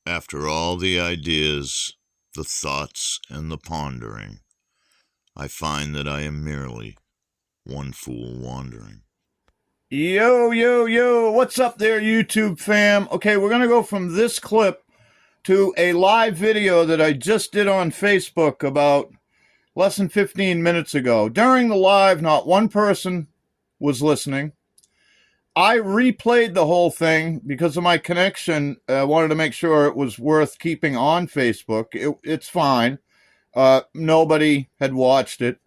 After all the ideas, the thoughts, and the pondering, I find that I am merely one fool wandering. Yo, yo, yo, what's up there, YouTube fam? Okay, we're going to go from this clip to a live video that I just did on Facebook about less than 15 minutes ago. During the live, not one person was listening. I replayed the whole thing because of my connection. I wanted to make sure it was worth keeping on Facebook. It's fine. Nobody had watched it.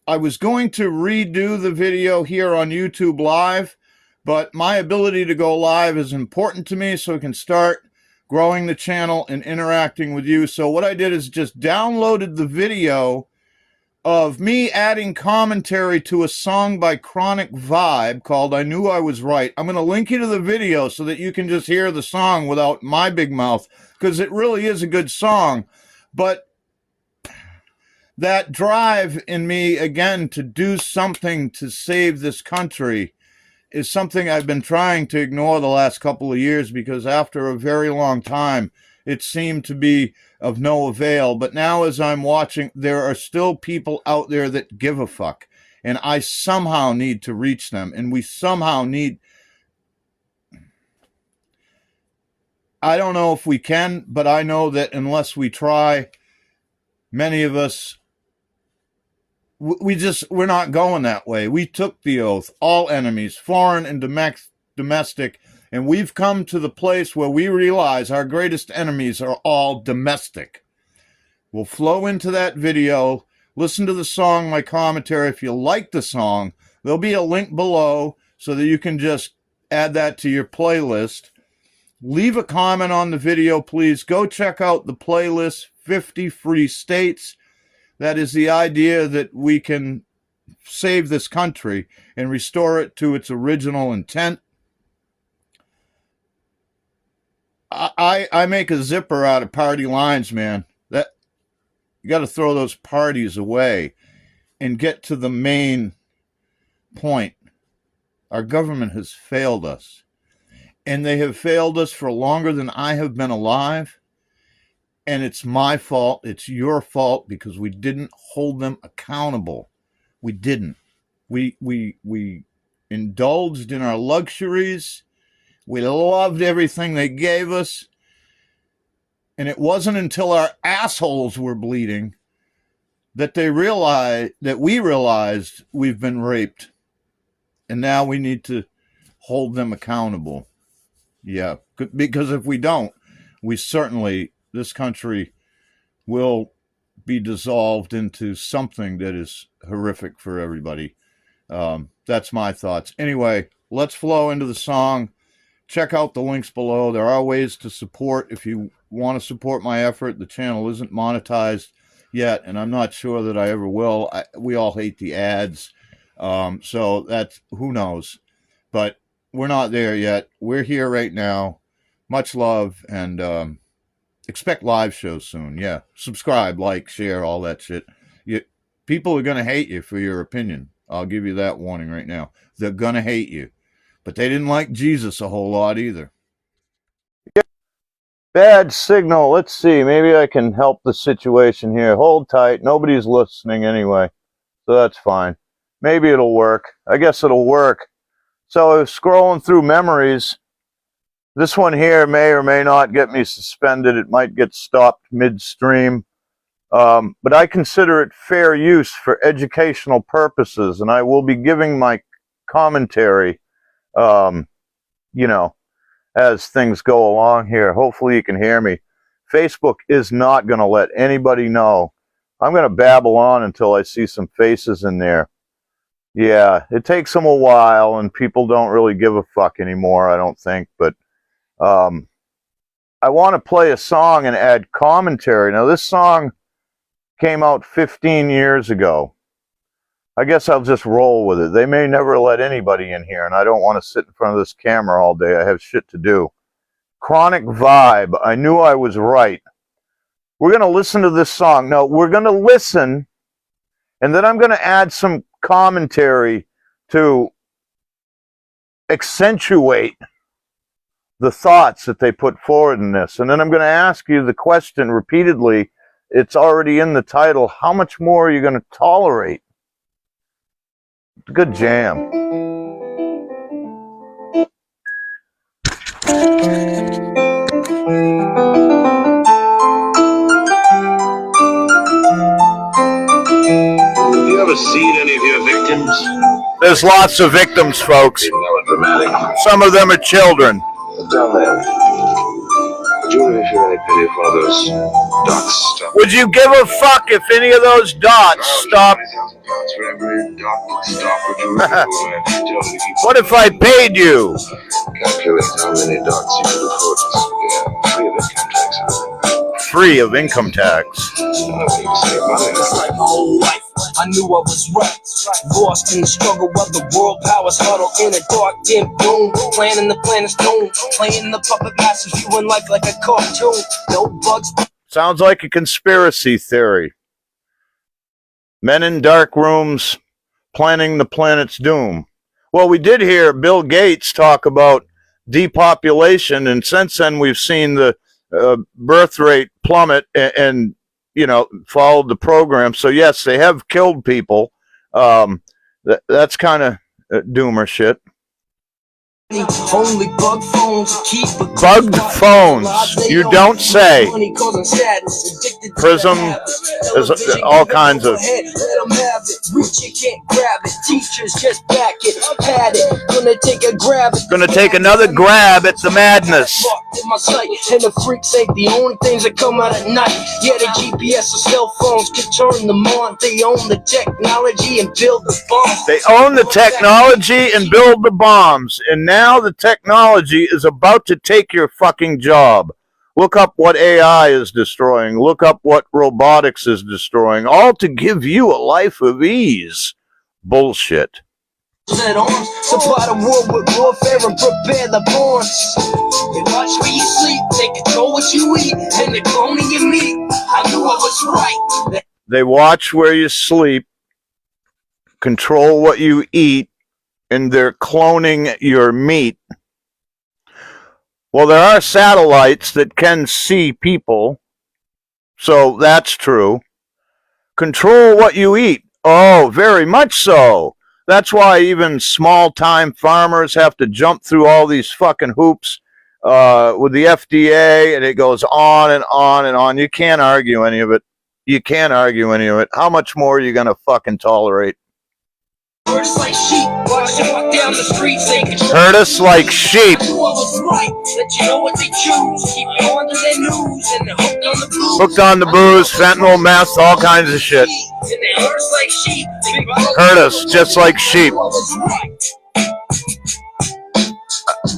I was going to redo the video here on YouTube Live, but my ability to go live is important to me so I can start growing the channel and interacting with you. So what I did is just downloaded the video of me adding commentary to a song by Chronic Vibe called I Knew I Was Right. I'm going to link you to the video so that you can just hear the song without my big mouth, because it really is a good song. But that drive in me, again, to do something to save this country is something I've been trying to ignore the last couple of years, because after a very long time, it seemed to be of no avail. But now as I'm watching, there are still people out there that give a fuck. And I somehow need to reach them. And we somehow need... I don't know if we can, but I know that unless we try, many of us... we're not going that way. We took the oath, all enemies, foreign and domestic, and we've come to the place where we realize our greatest enemies are all domestic. We'll flow into that video, listen to the song, my commentary. If you like the song, there'll be a link below so that you can just add that to your playlist. Leave a comment on the video, please. Go check out the playlist, 50 Free States. That is the idea that we can save this country and restore it to its original intent. I make a zipper out of party lines, man. That you got to throw those parties away and get to the main point. Our government has failed us, and they have failed us for longer than I have been alive. And it's my fault. It's your fault, because we didn't hold them accountable. We didn't. We indulged in our luxuries. We loved everything they gave us. And it wasn't until our assholes were bleeding that we realized we've been raped. And now we need to hold them accountable. Yeah, because if we don't, this country will be dissolved into something that is horrific for everybody. That's my thoughts. Anyway, let's flow into the song. Check out the links below. There are ways to support if you want to support my effort. The channel isn't monetized yet, and I'm not sure that I ever will. We all hate the ads, so that's, who knows. But we're not there yet. We're here right now. Much love, and expect live shows soon. Yeah, subscribe, like, share, all that shit. People are going to hate you for your opinion. I'll give you that warning right now. They're going to hate you. But they didn't like Jesus a whole lot either. Bad signal. Let's see. Maybe I can help the situation here. Hold tight. Nobody's listening anyway, so that's fine. Maybe it'll work. I guess it'll work. So I was scrolling through memories. This one here may or may not get me suspended. It might get stopped midstream. But I consider it fair use for educational purposes, and I will be giving my commentary, you know, as things go along here. Hopefully you can hear me. Facebook is not going to let anybody know. I'm going to babble on until I see some faces in there. Yeah, it takes them a while, and people don't really give a fuck anymore, I don't think, but I want to play a song and add commentary. Now, this song came out 15 years ago. I guess I'll just roll with it. They may never let anybody in here, and I don't want to sit in front of this camera all day. I have shit to do. Chronic Vibe, I Knew I Was Right. We're going to listen to this song. Now, we're going to listen, and then I'm going to add some commentary to accentuate the thoughts that they put forward in this. And then I'm going to ask you the question repeatedly. It's already in the title. How much more are you going to tolerate? Good jam. Have you ever seen any of your victims? There's lots of victims, folks. Melodramatic. Some of them are children. Down there. Would you really feel any pity for one of those dots stop? Would you give a fuck if any of those dots stopped? For every dot that stop, would you really tell me to keep What if I paid you? calculate how many dots you could afford to Free of income tax. I don't think you save money. It's like my whole life, I knew I was right. Lost in the struggle of the world powers huddle in a dark, dim room. Planning the planet's doom, playing the puppet masters, viewing life like a cartoon. No bugs. Sounds like a conspiracy theory. Men in dark rooms planning the planet's doom. Well, we did hear Bill Gates talk about depopulation, and since then we've seen the birth rate plummet and you know, followed the program. So yes, they have killed people. That's kind of doomer shit. Only bug phones keep a Bugged phones, you don't say. Prism, there's all kinds of. Teachers just back it, had it. Gonna take a grab. Gonna take another grab at the madness. And the freaks ain't the only things that come out at night. Yeah, the GPS or cell phones can turn them on. They own the technology and build the bombs. They own the technology and build the bombs. And now the technology is about to take your fucking job. Look up what AI is destroying. Look up what robotics is destroying. All to give you a life of ease. Bullshit. Set arms, supply the world with warfare and prepare the pawns. They watch where you sleep, they control what you eat, and they're cloning your meat. I knew I was right. They watch where you sleep, control what you eat, and they're cloning your meat. Well, there are satellites that can see people, so that's true. Control what you eat. Oh, very much so. That's why even small-time farmers have to jump through all these fucking hoops with the FDA, and it goes on and on and on. You can't argue any of it. You can't argue any of it. How much more are you going to fucking tolerate? Hurt us like sheep, walk down the streets, they control. Hurt us like sheep. I knew I was right, let you know what they choose. Keep going to their news, and they're hooked on the blues. Hooked on the booze, fentanyl, meth, all kinds of shit. And they hurt us like sheep. Hurt us just like sheep. I was right.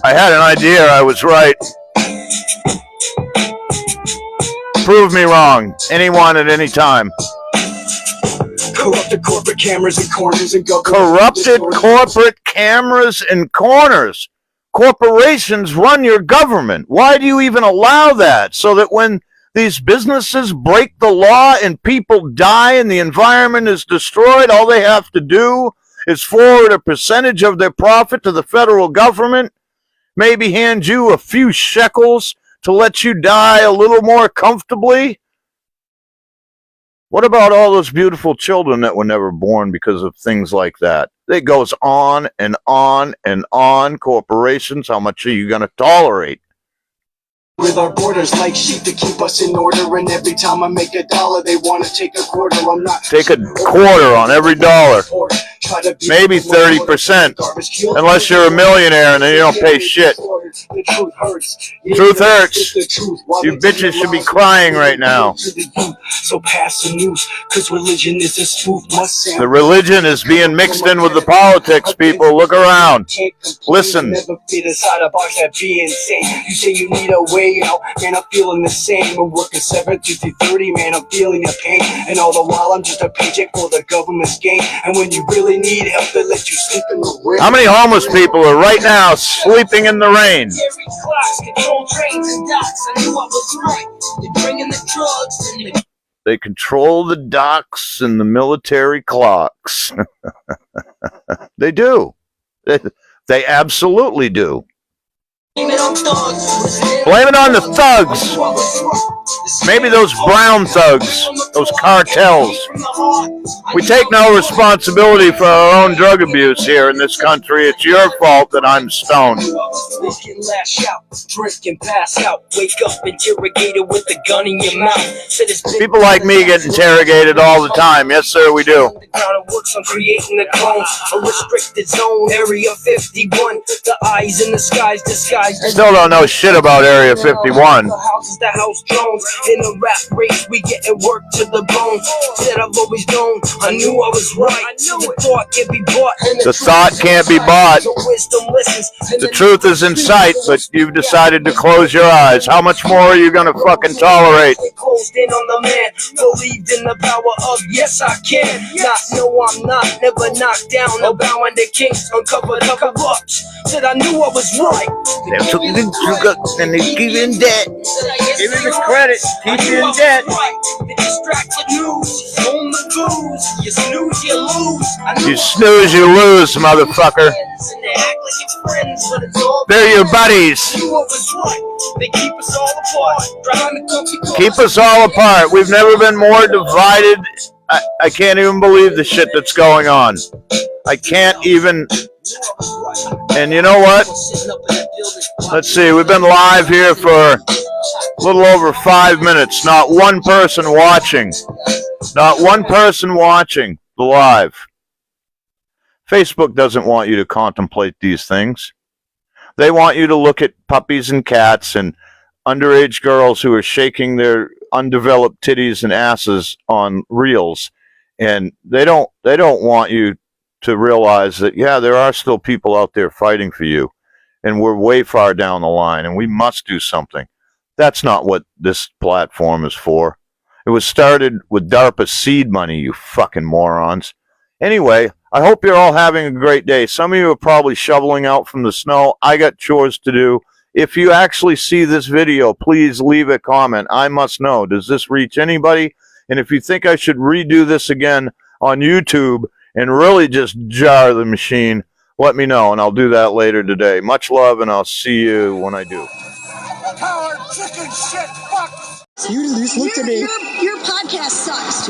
I had an idea I was right. Prove me wrong. Anyone at any time. Corrupted corporate cameras and corners and government. Corrupted corporate cameras and corners. Corporations run your government. Why do you even allow that? So that when these businesses break the law and people die and the environment is destroyed, all they have to do is forward a percentage of their profit to the federal government, maybe hand you a few shekels to let you die a little more comfortably. What about all those beautiful children that were never born because of things like that? It goes on and on and on. Corporations, how much are you going to tolerate? With our borders like sheep to keep us in order, and every time I make a dollar, they want to take a quarter. I'm not Take a quarter on every dollar. Maybe 30%, unless you're a millionaire and then you don't pay shit. The truth hurts. Truth hurts. You bitches should be crying right now. So pass the news, cause religion is a smooth must. The religion is being mixed in with the politics, people. Look around. Listen. Never fit inside a box that be insane. You say you need a way out, man, I'm feeling the same. I'm working 7 to 30, man, I'm feeling your pain. And all the while I'm just a paycheck for the government's gain. And when you really need help, they let you sleep in the rain. How many homeless people are right now sleeping in the rain? Every clocks control trains and docks. I knew I was right. They're bringing the drugs and the... They control the docks and the military clocks. They do. They absolutely do. Blame it on the thugs. Maybe those brown thugs, those cartels. We take no responsibility for our own drug abuse here in this country. It's your fault that I'm stoned. Lash out, drink and pass out, wake up interrogated with a gun in your mouth. People like me get interrogated all the time. Yes, sir, we do. Works on creating the clone, a restricted zone, Area 51. The eyes in the skies disguised. Still don't know shit about Area 51. The houses, the house drones. In a rap race, we getting work to the bone. Said I've always known, I knew I was right. The thought can't be bought. The thought can't be bought. The truth is in sight, but you've decided to close your eyes. How much more are you gonna fucking tolerate? Closed in on the man, believed in the power of yes I can. Not no I'm not, never knocked down. No bowing the kings, uncovered cover-ups. Said I knew I was right. They took you in and they keep you in debt. Give you the credit, keep you in debt. The distracted news, on the booze. You snooze, you lose. You snooze, you lose, motherfucker. They're your buddies. They keep us all apart. Keep us all apart. We've never been more divided. I can't even believe the shit that's going on. I can't even. And you know what? Let's see. We've been live here for a little over 5 minutes. Not one person watching. Not one person watching the live. Facebook doesn't want you to contemplate these things. They want you to look at puppies and cats and underage girls who are shaking their undeveloped titties and asses on reels, and they don't want you to realize that there are still people out there fighting for you, and we're way far down the line, and we must do something. That's not what this platform is for. It was started with DARPA seed money, you fucking morons. Anyway, I hope you're all having a great day. Some of you are probably shoveling out from the snow. I got chores to do. If you actually see this video, please leave a comment. I must know. Does this reach anybody? And if you think I should redo this again on YouTube and really just jar the machine, let me know, and I'll do that later today. Much love, and I'll see you when I do. You just looked at me. Your podcast sucks.